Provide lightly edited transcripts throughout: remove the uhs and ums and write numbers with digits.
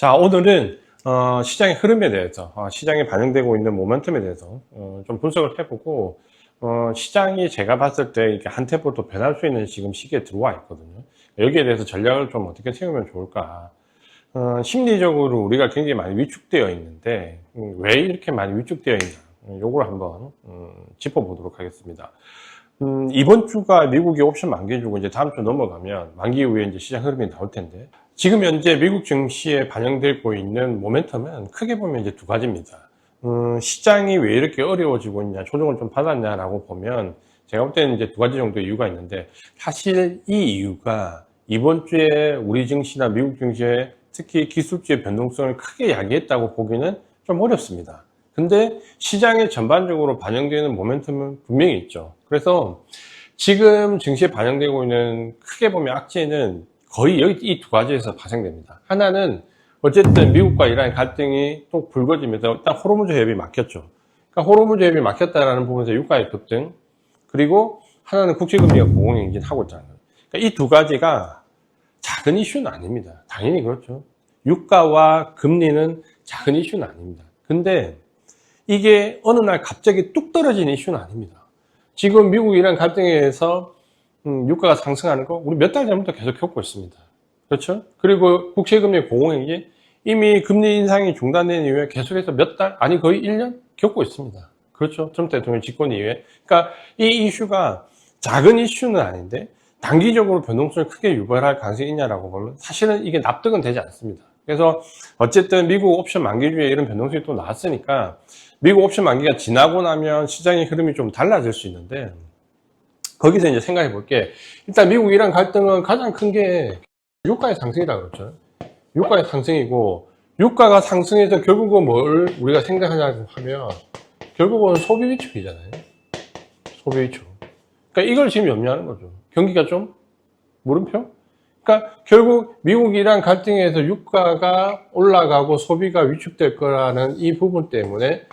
자, 오늘은 시장의 흐름에 대해서, 시장에 반영되고 있는 모멘텀에 대해서 좀 분석을 해보고, 시장이 제가 봤을 때 이렇게 한 템포도 변할 수 있는 지금 시기에 들어와 있거든요. 여기에 대해서 전략을 좀 어떻게 세우면 좋을까? 심리적으로 우리가 굉장히 많이 위축되어 있는데, 왜 이렇게 많이 위축되어 있나? 요걸 한번 짚어보도록 하겠습니다. 이번 주가 미국이 옵션 만기주고 이제 다음 주 넘어가면 만기 이후에 이제 시장 흐름이 나올 텐데, 지금 현재 미국 증시에 반영되고 있는 모멘텀은 크게 보면 이제 두 가지입니다. 시장이 왜 이렇게 어려워지고 있냐, 조정을 좀 받았냐라고 보면 제가 볼 때는 이제 두 가지 정도의 이유가 있는데, 사실 이 이유가 이번 주에 우리 증시나 미국 증시에 특히 기술주의 변동성을 크게 야기했다고 보기는 좀 어렵습니다. 근데 시장에 전반적으로 반영되는 모멘텀은 분명히 있죠. 그래서 지금 증시에 반영되고 있는 크게 보면 악재는 거의 여기 이 두 가지에서 발생됩니다. 하나는 어쨌든 미국과 이란의 갈등이 또 불거지면서 일단 호르무즈 해협이 막혔죠. 그러니까 호르무즈 해협이 막혔다라는 부분에서 유가의 급등, 그리고 하나는 국제금리가 고공행진하고 있잖아요. 그러니까 이 두 가지가 작은 이슈는 아닙니다. 당연히 그렇죠. 유가와 금리는 작은 이슈는 아닙니다. 근데 이게 어느 날 갑자기 뚝 떨어지는 이슈는 아닙니다. 지금 미국 이란 갈등에 의해서 유가가 상승하는 거 우리 몇 달 전부터 계속 겪고 있습니다. 그렇죠? 그리고 국채금리 고공행진 이미 금리 인상이 중단된 이후에 계속해서 몇 달, 아니 거의 1년 겪고 있습니다. 그렇죠? 트럼프 대통령 집권 이후에. 그러니까 이 이슈가 작은 이슈는 아닌데 단기적으로 변동성을 크게 유발할 가능성이 있냐라고 보면 사실은 이게 납득은 되지 않습니다. 그래서 어쨌든 미국 옵션 만기주에 이런 변동성이 또 나왔으니까 미국 옵션 만기가 지나고 나면 시장의 흐름이 좀 달라질 수 있는데, 거기서 이제 생각해 볼게. 일단 미국 이란 갈등은 가장 큰 게 유가의 상승이라 그렇죠. 유가의 상승이고, 유가가 상승해서 결국은 뭘 우리가 생각하냐 하면 결국은 소비 위축이잖아요. 소비 위축. 그러니까 이걸 지금 염려하는 거죠. 경기가 좀 물음표? 그러니까 결국 미국 이란 갈등에서 유가가 올라가고 소비가 위축될 거라는 이 부분 때문에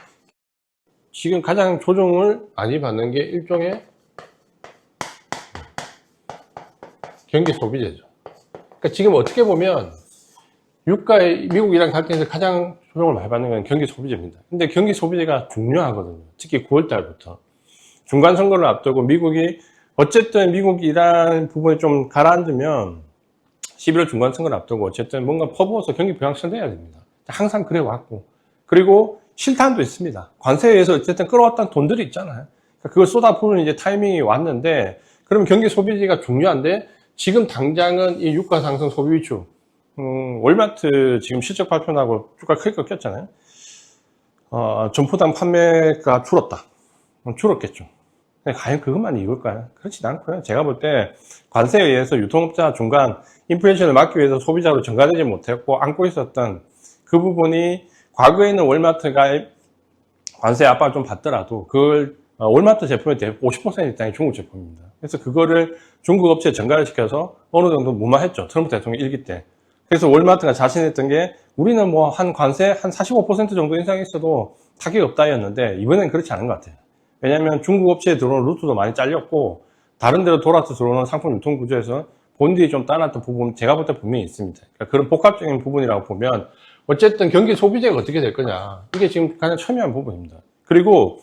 지금 가장 조정을 많이 받는 게 일종의 경기 소비재죠. 그러니까 지금 어떻게 보면 유가의 미국 이란 갈등에서 가장 조정을 많이 받는 건 경기 소비재입니다. 근데 경기 소비재가 중요하거든요. 특히 9월 달부터 중간 선거를 앞두고 미국이 어쨌든 미국 이란 부분이 좀 가라앉으면 11월 중간 선거를 앞두고 어쨌든 뭔가 퍼부어서 경기 부양성돼야 됩니다. 항상 그래 왔고, 그리고 실탄도 있습니다. 관세에 의해서 어쨌든 끌어왔던 돈들이 있잖아요. 그러니까 그걸 쏟아부는 이제 타이밍이 왔는데, 그러면 경기 소비재가 중요한데 지금 당장은 이 유가 상승 소비 위축, 월마트 지금 실적 발표 나고 주가 크게 꺾였잖아요. 점포당 판매가 줄었다. 줄었겠죠. 근데 과연 그것만 이룰까요? 그렇진 않고요. 제가 볼 때 관세에 의해서 유통업자 중간 인플레이션을 막기 위해서 소비자로 전가되지 못했고 안고 있었던 그 부분이, 과거에는 월마트가 관세 압박을 좀 받더라도 그걸 월마트 제품의 대부분 50% 이상이 중국 제품입니다. 그래서 그거를 중국 업체에 전가를 시켜서 어느 정도 무마했죠. 트럼프 대통령 1기 때. 그래서 월마트가 자신했던 게 우리는 뭐 한 관세 한 45% 정도 인상했어도 타격이 없다였는데, 이번엔 그렇지 않은 것 같아요. 왜냐하면 중국 업체에 들어오는 루트도 많이 잘렸고 다른 데로 돌아서 들어오는 상품 유통 구조에서 본인들이 좀 따놨던 부분 제가 볼 때 분명히 있습니다. 그러니까 그런 복합적인 부분이라고 보면 어쨌든 경기 소비재가 어떻게 될 거냐, 이게 지금 가장 첨예한 부분입니다. 그리고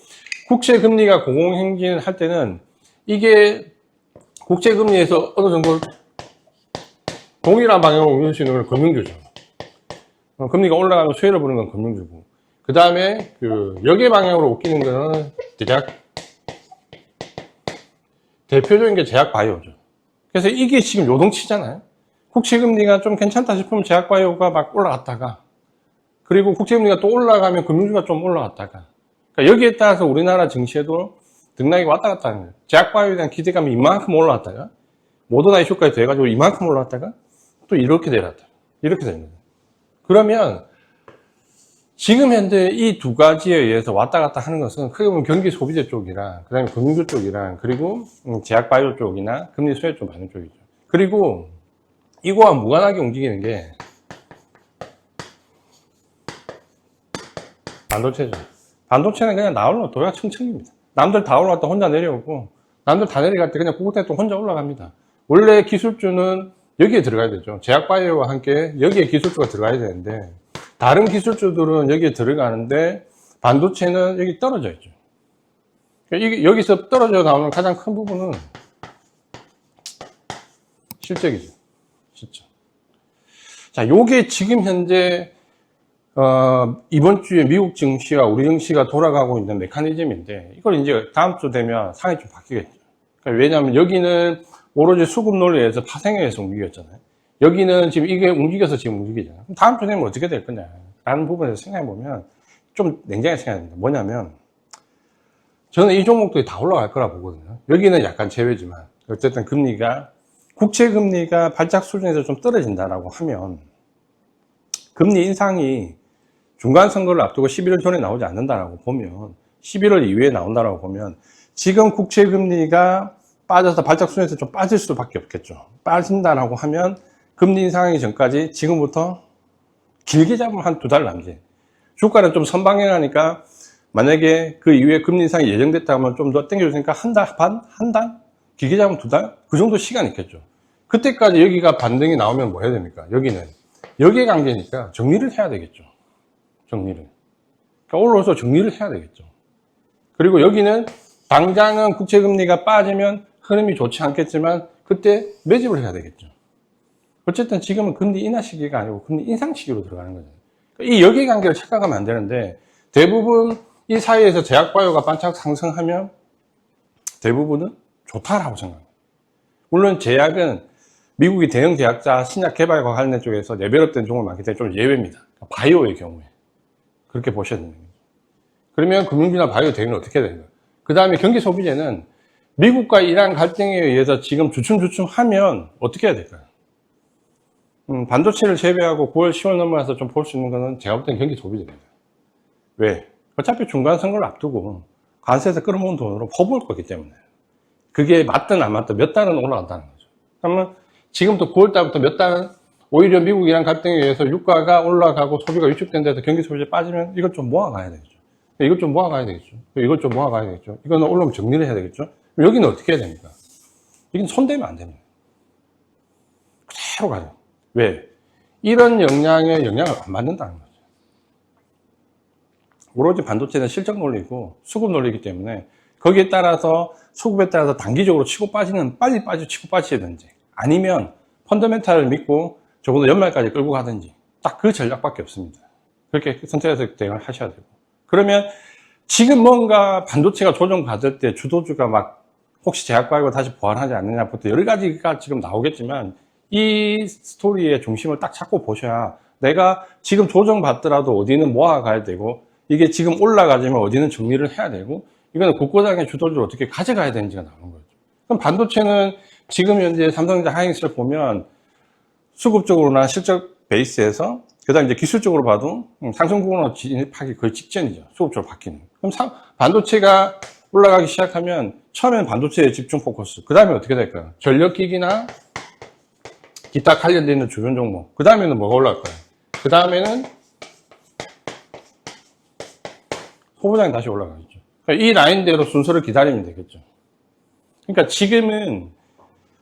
국채 금리가 고공행진을 할 때는 이게 국채 금리에서 어느 정도 동일한 방향으로 움직일 수 있는 건 금융주죠. 금리가 올라가면 수혜를 보는 건 금융주고, 그 다음에 그 역의 방향으로 웃기는 거는 대표적인 게 제약바이오죠. 그래서 이게 지금 요동치잖아요. 국채금리가 좀 괜찮다 싶으면 제약바이오가 막 올라갔다가, 그리고 국채금리가 또 올라가면 금융주가 좀 올라갔다가, 그러니까 여기에 따라서 우리나라 증시에도 등락이 왔다 갔다 하는 거예요. 제약바이오에 대한 기대감이 이만큼 올라갔다가 모더나 이슈까지 돼가지고 이만큼 올라갔다가 또 이렇게 내렸다, 이렇게 됩니다. 그러면 지금 현재 이 두 가지에 의해서 왔다 갔다 하는 것은 크게 보면 경기 소비재 쪽이랑, 그 다음에 금융주 쪽이랑, 그리고 제약바이오 쪽이나 금리 수혜 쪽 받는 쪽이죠. 그리고 이거와 무관하게 움직이는 게 반도체죠. 반도체는 그냥 나올라 도약 청청입니다. 남들 다 올라갔다 혼자 내려오고, 남들 다 내려갈 때 그냥 그때 또 혼자 올라갑니다. 원래 기술주는 여기에 들어가야 되죠. 제약바이오와 함께 여기에 기술주가 들어가야 되는데, 다른 기술주들은 여기에 들어가는데 반도체는 여기 떨어져 있죠. 그러니까 여기서 떨어져 나오는 가장 큰 부분은 실적이죠. 실적. 자, 요게 지금 현재 이번 주에 미국 증시와 우리 증시가 돌아가고 있는 메커니즘인데, 이걸 이제 다음 주 되면 상황이 좀 바뀌겠죠. 그러니까 왜냐하면 여기는 오로지 수급 논리에서 파생해서 움직였잖아요. 여기는 지금 이게 움직여서 지금 움직이잖아요. 그럼 다음 주 되면 어떻게 될 거냐 라는 부분에서 생각해보면 좀 냉정하게 생각합니다. 뭐냐면, 저는 이 종목들이 다 올라갈 거라 보거든요. 여기는 약간 제외지만, 어쨌든 금리가, 국채 금리가 발작 수준에서 좀 떨어진다라고 하면, 금리 인상이 중간 선거를 앞두고 11월 전에 나오지 않는다라고 보면, 11월 이후에 나온다라고 보면, 지금 국채 금리가 빠져서 발작 수준에서 좀 빠질 수밖에 없겠죠. 빠진다라고 하면 금리 인상하기 전까지 지금부터 길게 잡으면 한 2달 남짓. 주가는 좀 선방향하니까 만약에 그 이후에 금리 인상이 예정됐다 하면 좀 더 땡겨주니까 한 달 반? 한 달? 길게 잡으면 2달? 그 정도 시간이 있겠죠. 그때까지 여기가 반등이 나오면 뭐 해야 됩니까? 여기는 여기에 관계니까 정리를 해야 되겠죠. 정리를. 그러니까 올라와서 정리를 해야 되겠죠. 그리고 여기는 당장은 국채금리가 빠지면 흐름이 좋지 않겠지만 그때 매집을 해야 되겠죠. 어쨌든 지금은 금리 인하 시기가 아니고 금리 인상 시기로 들어가는 거죠. 이 여기관계를 착각하면 안 되는데, 대부분 이 사이에서 제약바이오가 반짝 상승하면 대부분은 좋다라고 생각합니다. 물론 제약은 미국이 대형 제약자 신약 개발과 관련 쪽에서 레벨업된 종목이 많기 때문에 좀 예외입니다. 바이오의 경우에 그렇게 보셔야 됩니다. 그러면 금융주나 바이오 대응은 어떻게 해야 됩니까? 그 다음에 경기 소비재는 미국과 이란 갈등에 의해서 지금 주춤주춤 하면 어떻게 해야 될까요? 반도체를 제외하고 9월, 10월 넘어가서 좀 볼 수 있는 거는 제가 볼 때는 경기 소비재입니다. 왜? 어차피 중간 선거를 앞두고 관세에서 끌어모은 돈으로 퍼부을 거기 때문에. 그게 맞든 안 맞든 몇 달은 올라간다는 거죠. 그러면 지금부터 9월 달부터 몇 달은 오히려 미국이란 갈등에 의해서 유가가 올라가고 소비가 위축된 데서 경기 소비재 빠지면 이것 좀 모아가야 되겠죠. 이것 좀 모아가야 되겠죠. 이것 좀 모아가야 되겠죠. 이거는 올라오면 정리를 해야 되겠죠. 여기는 어떻게 해야 됩니까? 이건 손대면 안 됩니다. 그대로 가죠. 왜? 이런 영향에 영향을 안 받는다는 거죠. 오로지 반도체는 실적 논리고 수급 논리이기 때문에 거기에 따라서 수급에 따라서 단기적으로 치고 빠지는 빨리 치고 빠지든지, 아니면 펀더멘탈을 믿고 적어도 연말까지 끌고 가든지, 딱 그 전략밖에 없습니다. 그렇게 선택해서 대응을 하셔야 되고, 그러면 지금 뭔가 반도체가 조정받을 때 주도주가 막 혹시 제약바이오가 다시 부활하지 않느냐부터 여러 가지가 지금 나오겠지만, 이 스토리의 중심을 딱 잡고 보셔야 내가 지금 조정받더라도 어디는 모아가야 되고, 이게 지금 올라가지만 어디는 정리를 해야 되고, 이거는 국고장의 주도주를 어떻게 가져가야 되는지가 나오는 거죠. 그럼 반도체는 지금 현재 삼성전자 하이닉스를 보면 수급적으로나 실적 베이스에서, 그 다음 이제 기술적으로 봐도 상승 구간으로 진입하기 거의 직전이죠. 수급적으로 바뀌는. 그럼 반도체가 올라가기 시작하면 처음에는 반도체에 집중 포커스, 그 다음에 어떻게 될까요? 전력기기나 기타 관련되어 있는 주변 종목, 그 다음에는 뭐가 올라갈까요? 그 다음에는 소부장이 다시 올라가겠죠. 그러니까 이 라인대로 순서를 기다리면 되겠죠. 그러니까 지금은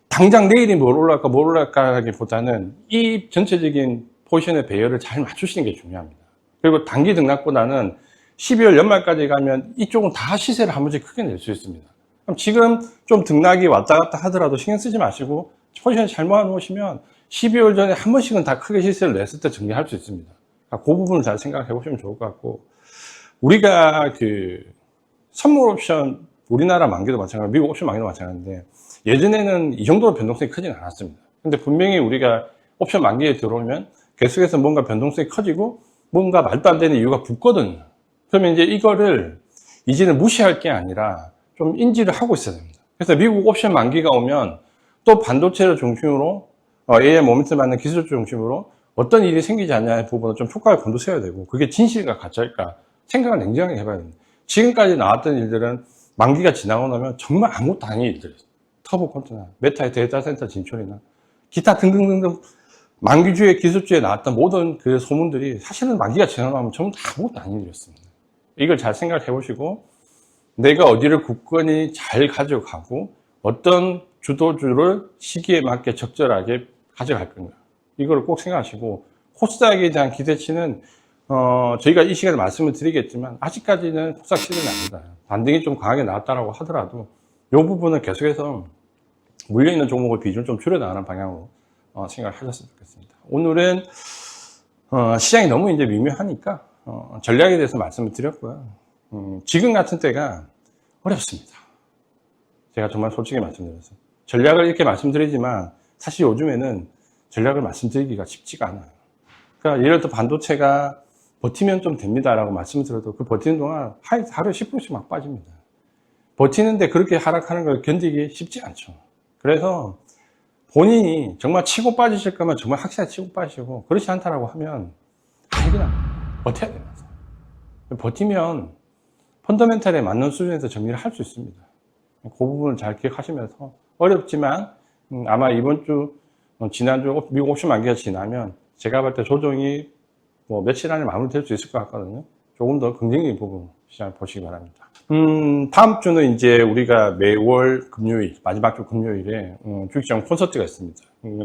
당장 내일이 뭘 올라갈까 하기보다는 이 전체적인 포지션의 배열을 잘 맞추시는 게 중요합니다. 그리고 단기 등락보다는 12월 연말까지 가면 이쪽은 다 시세를 한 번씩 크게 낼 수 있습니다. 그럼 지금 좀 등락이 왔다 갔다 하더라도 신경 쓰지 마시고 포지션 잘 모아놓으시면 12월 전에 한 번씩은 다 크게 시세를 냈을 때 정리할 수 있습니다. 그러니까 그 부분을 잘 생각해 보시면 좋을 것 같고, 우리가 그 선물 옵션, 우리나라 만기도 마찬가지고 미국 옵션 만기도 마찬가지인데, 예전에는 이 정도로 변동성이 크진 않았습니다. 근데 분명히 우리가 옵션 만기에 들어오면 계속해서 뭔가 변동성이 커지고 뭔가 말도 안 되는 이유가 붙거든요. 그러면 이제 이거를 이제는 무시할 게 아니라 좀 인지를 하고 있어야 됩니다. 그래서 미국 옵션 만기가 오면 또 반도체를 중심으로 AI 모멘텀 받는 기술주 중심으로 어떤 일이 생기지 않냐의 부분을 좀 효과를 곤두세워야 되고, 그게 진실일까 가짜일까 생각을 냉정하게 해봐야 됩니다. 지금까지 나왔던 일들은 만기가 지나고 나면 정말 아무것도 아닌 일들이에요. 터보 콘트나 메타의 데이터 센터 진출이나 기타 등등등등 만기주의 기술주에 나왔던 모든 그 소문들이 사실은 만기가 지나고 나면 전부 다 아무것도 아닌 일이었습니다. 이걸 잘 생각해 보시고, 내가 어디를 굳건히 잘 가져가고 어떤 주도주를 시기에 맞게 적절하게 가져갈 건가. 이걸 꼭 생각하시고, 코스닥에 대한 기대치는, 저희가 이 시간에 말씀을 드리겠지만, 아직까지는 코스닥 시즌이 아니다. 반등이 좀 강하게 나왔다라고 하더라도, 이 부분은 계속해서 물려있는 종목의 비중을 좀 줄여나가는 방향으로 생각을 하셨으면 좋겠습니다. 오늘은 시장이 너무 이제 미묘하니까 전략에 대해서 말씀을 드렸고요. 지금 같은 때가 어렵습니다. 제가 정말 솔직히 말씀드렸어요. 전략을 이렇게 말씀드리지만 사실 요즘에는 전략을 말씀드리기가 쉽지가 않아요. 그러니까 예를 들어 반도체가 버티면 좀 됩니다라고 말씀드려도 그 버티는 동안 하루에 10%씩 막 빠집니다. 버티는데 그렇게 하락하는 걸 견디기 쉽지 않죠. 그래서 본인이 정말 치고 빠지실 거면 정말 확실하게 치고 빠지시고, 그렇지 않다라고 하면 그냥 버텨야 됩니다. 버티면 펀더멘탈에 맞는 수준에서 정리를 할 수 있습니다. 그 부분을 잘 기억하시면서, 어렵지만 아마 이번 주 지난주 미국 옵션 만기가 지나면 제가 볼 때 조정이 뭐 며칠 안에 마무리될 수 있을 것 같거든요. 조금 더 긍정적인 부분 시장을 보시기 바랍니다. 다음 주는 이제 우리가 매월 금요일, 마지막 주 금요일에 주식시장 콘서트가 있습니다.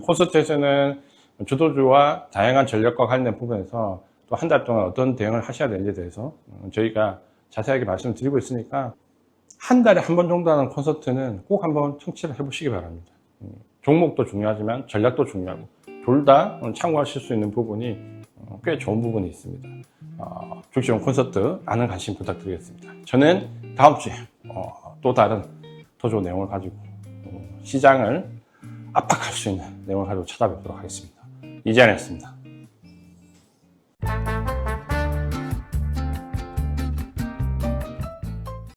콘서트에서는 주도주와 다양한 전략과 관련된 부분에서 또 한 달 동안 어떤 대응을 하셔야 되는지에 대해서 저희가 자세하게 말씀을 드리고 있으니까, 한 달에 한 번 정도 하는 콘서트는 꼭 한번 청취를 해보시기 바랍니다. 종목도 중요하지만 전략도 중요하고, 둘 다 참고하실 수 있는 부분이 꽤 좋은 부분이 있습니다. 주식시장 콘서트 많은 관심 부탁드리겠습니다. 저는 다음 주에 또 다른 더 좋은 내용을 가지고 시장을 압박할 수 있는 내용을 가지고 찾아뵙도록 하겠습니다. 이재환이었습니다.